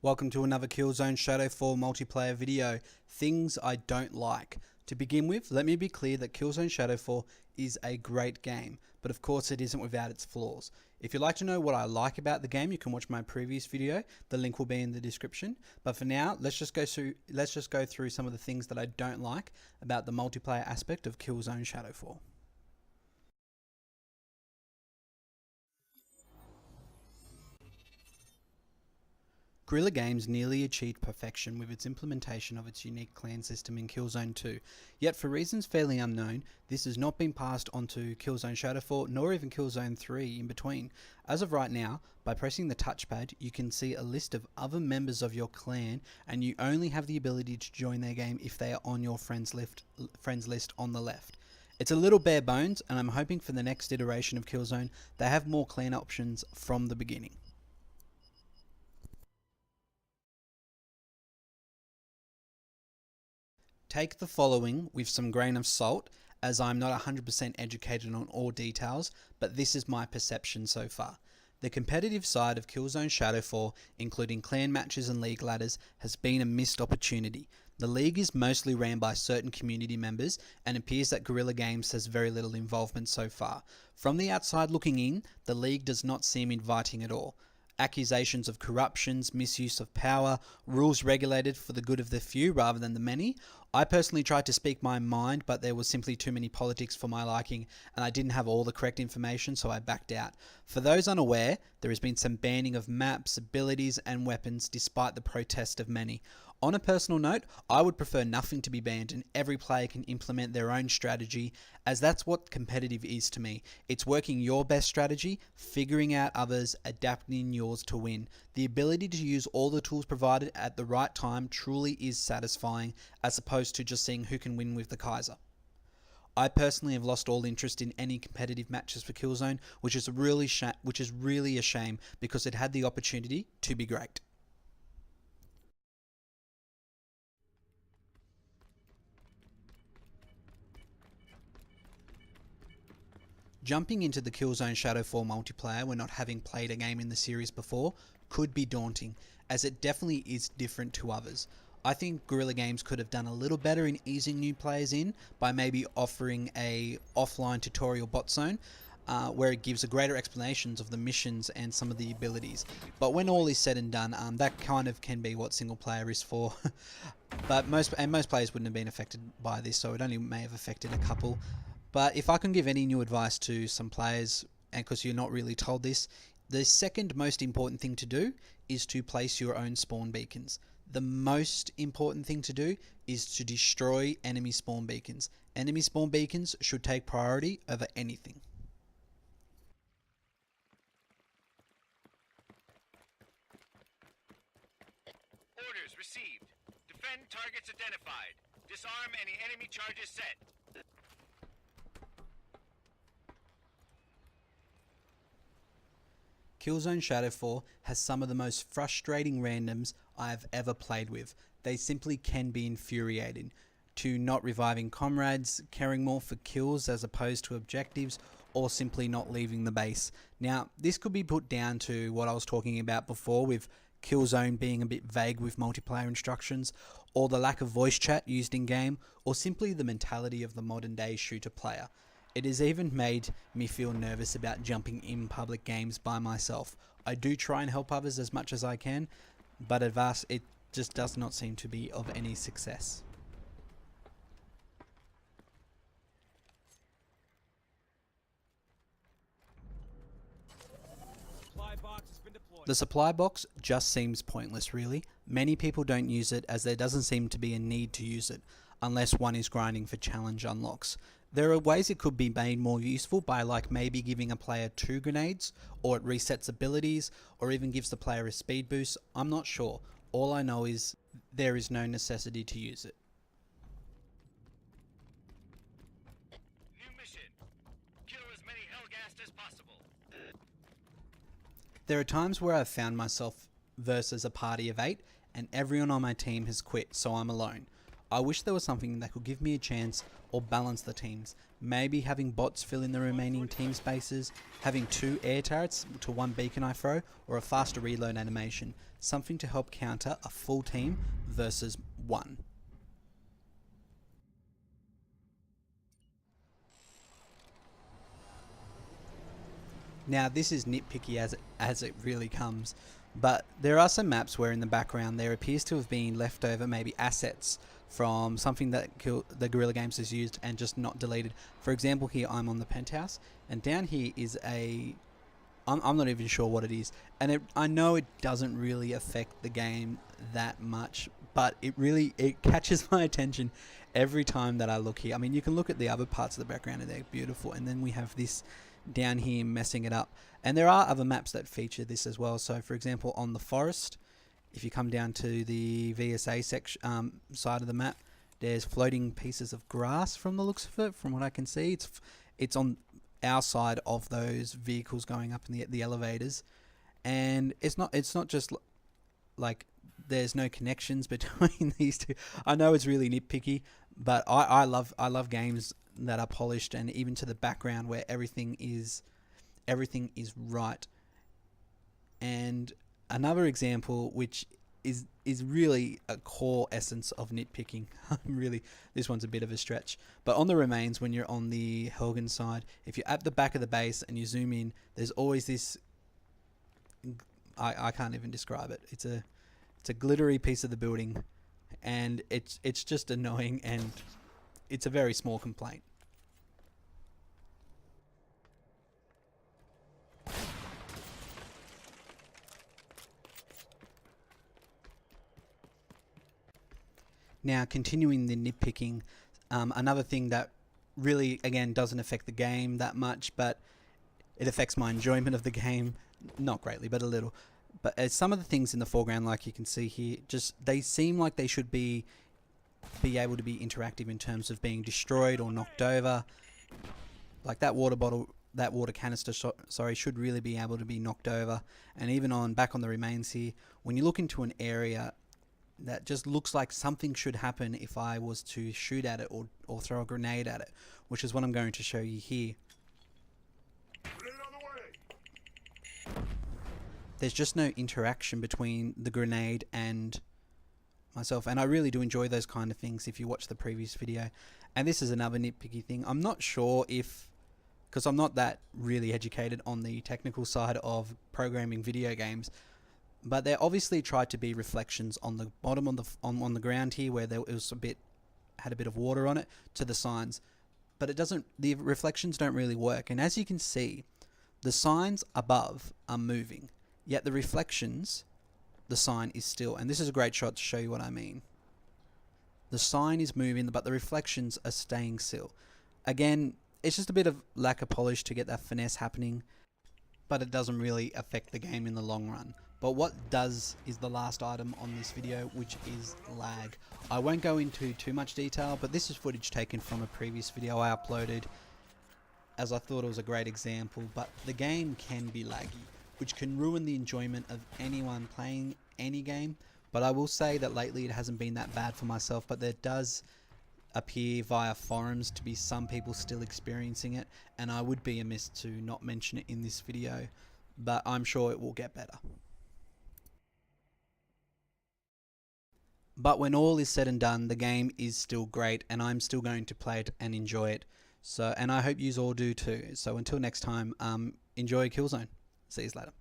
Welcome to another Killzone Shadow Fall Multiplayer video. Things I don't like. To begin with, let me be clear that Killzone Shadow Fall is a great game, but of course it isn't without its flaws. If you'd like to know what I like about the game, you can watch my previous video. The link will be in the description. But for now, let's just go through some of the things that I don't like about the multiplayer aspect of Killzone Shadow Fall. Guerrilla Games nearly achieved perfection with its implementation of its unique clan system in Killzone 2, yet for reasons fairly unknown, this has not been passed onto Killzone Shadowfall nor even Killzone 3 in between. As of right now, by pressing the touchpad, you can see a list of other members of your clan, and you only have the ability to join their game if they are on your friends list on the left. It's a little bare bones, and I'm hoping for the next iteration of Killzone they have more clan options from the beginning. Take the following with some grain of salt, as I'm not 100% educated on all details, but this is my perception so far. The competitive side of Killzone Shadowfall, including clan matches and league ladders, has been a missed opportunity. The league is mostly ran by certain community members, and appears that Guerrilla Games has very little involvement so far. From the outside looking in, the league does not seem inviting at all. Accusations of corruptions, misuse of power, rules regulated for the good of the few rather than the many. I personally tried to speak my mind, but there was simply too many politics for my liking, and I didn't have all the correct information, so I backed out. For those unaware, there has been some banning of maps, abilities, and weapons despite the protest of many. On a personal note, I would prefer nothing to be banned and every player can implement their own strategy, as that's what competitive is to me. It's working your best strategy, figuring out others, adapting yours to win. The ability to use all the tools provided at the right time truly is satisfying, as opposed to just seeing who can win with the Kaiser. I personally have lost all interest in any competitive matches for Killzone, which is really a shame because it had the opportunity to be great. Jumping into the Killzone Shadow Fall multiplayer when not having played a game in the series before could be daunting, as it definitely is different to others. I think Guerrilla Games could have done a little better in easing new players in by maybe offering a offline tutorial bot zone, where it gives a greater explanations of the missions and some of the abilities. But when all is said and done, that kind of can be what single player is for. But most players wouldn't have been affected by this, so it only may have affected a couple. But if I can give any new advice to some players, and because you're not really told this, the second most important thing to do is to place your own spawn beacons. The most important thing to do is to destroy enemy spawn beacons. Enemy spawn beacons should take priority over anything. Orders received. Defend targets identified. Disarm any enemy charges set. Killzone Shadowfall has some of the most frustrating randoms I have ever played with. They simply can be infuriating. To not reviving comrades, caring more for kills as opposed to objectives, or simply not leaving the base. Now, this could be put down to what I was talking about before with Killzone being a bit vague with multiplayer instructions, or the lack of voice chat used in game, or simply the mentality of the modern day shooter player. It has even made me feel nervous about jumping in public games by myself. I do try and help others as much as I can, but at vast it just does not seem to be of any success. The supply box just seems pointless really. Many people don't use it as there doesn't seem to be a need to use it, unless one is grinding for challenge unlocks. There are ways it could be made more useful by maybe giving a player 2 grenades, or it resets abilities, or even gives the player a speed boost. I'm not sure. All I know is there is no necessity to use it. New mission. Kill as many Hellghast as possible. There are times where I've found myself versus a party of 8 and everyone on my team has quit, so I'm alone. I wish there was something that could give me a chance or balance the teams. Maybe having bots fill in the remaining team spaces, having 2 air turrets to 1 beacon I throw, or a faster reload animation. Something to help counter a full team versus 1. Now this is nitpicky as it really comes, but there are some maps where in the background there appears to have been leftover maybe assets from something that the Guerrilla Games has used and just not deleted. For example, here I'm on the penthouse, and down here is I'm not even sure what it is, and I know it doesn't really affect the game that much, but it catches my attention every time that I look here. I mean, you can look at the other parts of the background and they're beautiful, and then we have this down here messing it up. And there are other maps that feature this as well. So for example, on the forest, if you come down to the VSA section side of the map, there's floating pieces of grass from the looks of it. From what I can see, it's on our side of those vehicles going up in the elevators, and it's not just like there's no connections between these two. I know it's really nitpicky, but I love games that are polished, and even to the background where everything is right. And another example, which is really a core essence of nitpicking. Really, this one's a bit of a stretch. But on the remains, when you're on the Helgen side, if you're at the back of the base and you zoom in, there's always this. I can't even describe it. It's a glittery piece of the building, and it's just annoying, and it's a very small complaint. Now, continuing the nitpicking, another thing that really, again, doesn't affect the game that much, but it affects my enjoyment of the game, not greatly, but a little. But as some of the things in the foreground, like you can see here, just they seem like they should be able to be interactive in terms of being destroyed or knocked over. Like that water bottle, that water canister, sorry, should really be able to be knocked over. And even back on the remains here, when you look into an area that just looks like something should happen if I was to shoot at it or throw a grenade at it, which is what I'm going to show you here. There's just no interaction between the grenade and myself, and I really do enjoy those kind of things if you watch the previous video. And this is another nitpicky thing. I'm not sure because I'm not that really educated on the technical side of programming video games, but they obviously tried to be reflections on the bottom on the ground here, where it was had a bit of water on it, to the signs. But the reflections don't really work. And as you can see, the signs above are moving, yet the reflections, the sign is still. And this is a great shot to show you what I mean. The sign is moving, but the reflections are staying still. Again, it's just a bit of lack of polish to get that finesse happening, but it doesn't really affect the game in the long run. But what does is the last item on this video, which is lag. I won't go into too much detail, but this is footage taken from a previous video I uploaded, as I thought it was a great example. But the game can be laggy, which can ruin the enjoyment of anyone playing any game. But I will say that lately it hasn't been that bad for myself, but there does appear via forums to be some people still experiencing it, and I would be amiss to not mention it in this video, but I'm sure it will get better. But when all is said and done, the game is still great, and I'm still going to play it and enjoy it. And I hope you all do too. So until next time, enjoy Killzone. See you later.